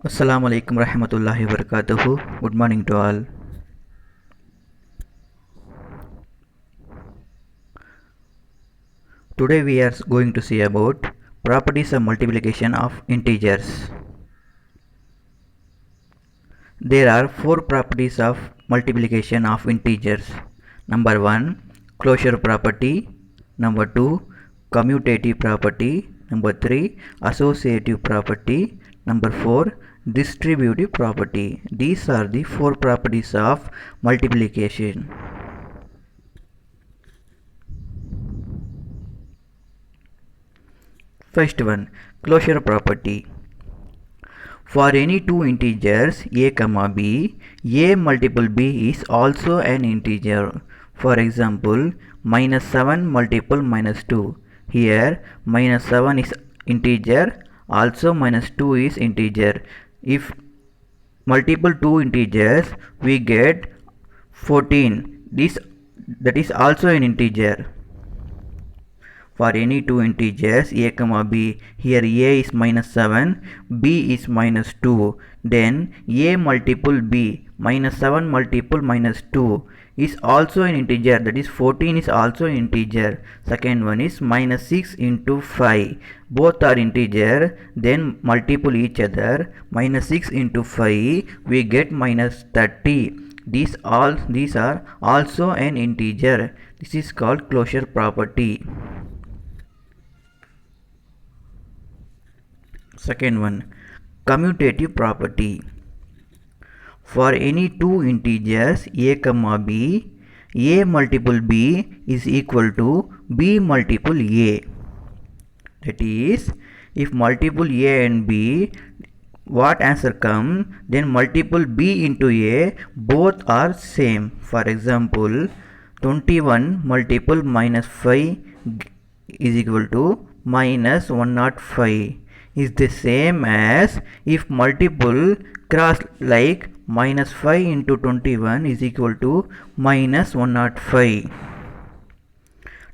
Assalamu alaikum rahmatullahi wabarakatuh. Good morning to all. Today we are going to see about properties of multiplication of integers. There are four properties of multiplication of integers. Number 1, closure property. Number 2, commutative property. Number 3, associative property. Number 4, distributive property. These are the four properties of multiplication. First one, closure property. For any two integers a comma b, a multiple b is also an integer. For example, minus 7 multiple minus 2. Here minus 7 is integer, also minus 2 is integer. If multiple two integers, we get 14. That is also an integer. For any two integers a comma b, here a is minus 7, b is minus 2, then a multiple b minus 7 multiple minus 2 is also an integer, that is 14 is also an integer. Second one is minus 6 into 5, both are integer, then multiple each other, minus 6 into 5 we get minus 30. These are also an integer. This is called closure property. Second one, commutative property. For any two integers a comma b, a multiple b is equal to b multiple a. That is, if multiple a and b, what answer come, then multiple b into a, both are same. For example, 21 multiple minus 5 is equal to minus 105 is the same as if multiple cross like minus 5 into 21 is equal to minus 105.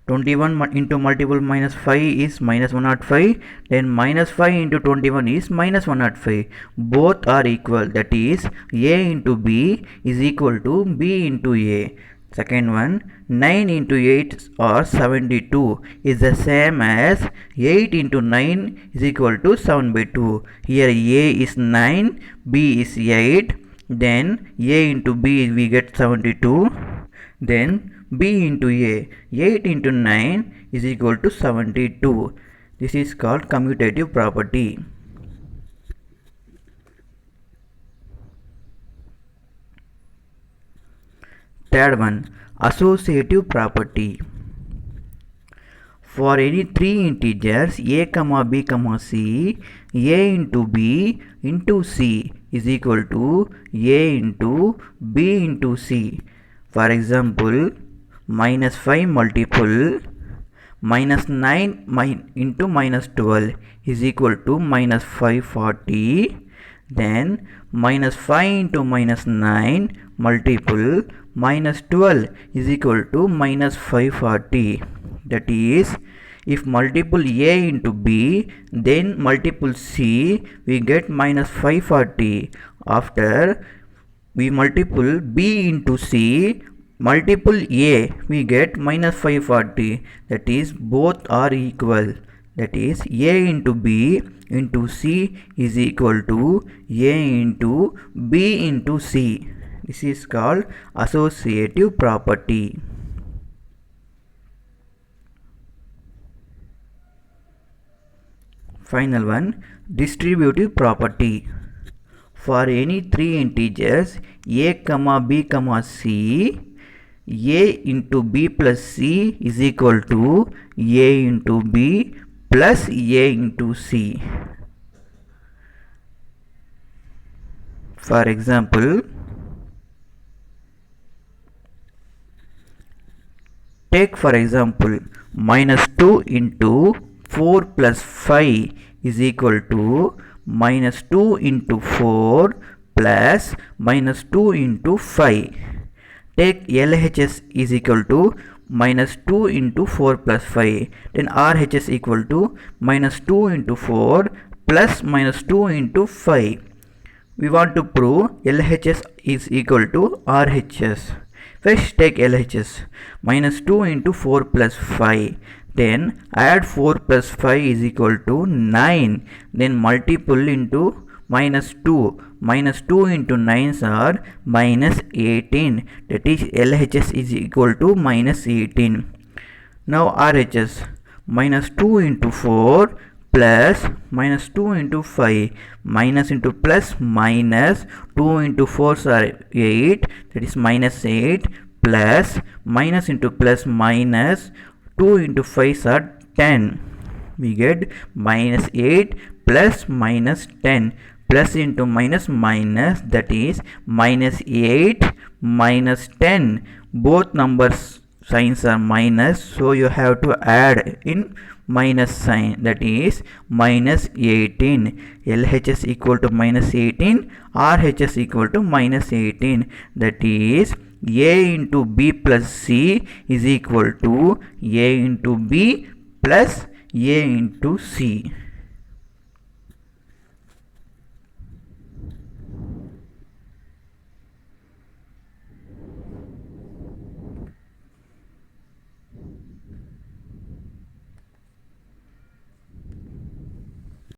21 into multiple minus 5 is minus 105, then minus 5 into 21 is minus 105. Both are equal, that is a into b is equal to b into a. Second one, 9 into 8 or 72 is the same as 8 into 9 is equal to 7 by 2. Here a is 9, b is 8, then a into b we get 72, then b into a, 8 into 9 is equal to 72. This is called commutative property. Third one, associative property. For any three integers a comma b comma c, a into b into c is equal to a into b into c. For example, minus 5 multiple minus 9 into minus 12 is equal to minus 540. Then minus 5 into minus 9 multiple minus 12 is equal to minus 540. That is, if multiple a into b, then multiple c, we get minus 540. After we multiple b into c, multiple a, we get minus 540. That is, both are equal. That is, a into b into c is equal to a into b into c. This is called associative property. Final one, distributive property. For any three integers a comma b comma c, a into b plus c is equal to a into b plus a into c. For example, take for example minus 2 into 4 plus 5 is equal to minus 2 into 4 plus minus 2 into 5. Take LHS is equal to minus 2 into 4 plus 5. Then RHS is equal to minus 2 into 4 plus minus 2 into 5. We want to prove LHS is equal to RHS. First take LHS. Minus 2 into 4 plus 5. Then add 4 plus 5 is equal to 9. Then multiple into minus 2. Minus 2 into 9 are minus 18. That is LHS is equal to minus 18. Now RHS. Minus 2 into 4 plus minus 2 into 5 minus into plus minus 2 into 4 are 8, that is minus 8, plus minus into plus minus 2 into 5 are 10. We get minus 8 plus minus 10, plus into minus minus, that is minus 8 minus 10. Both numbers signs are minus, so you have to add in minus sign, that is minus 18. LHS equal to minus 18, RHS equal to minus 18, that is A into B plus C is equal to A into B plus A into C.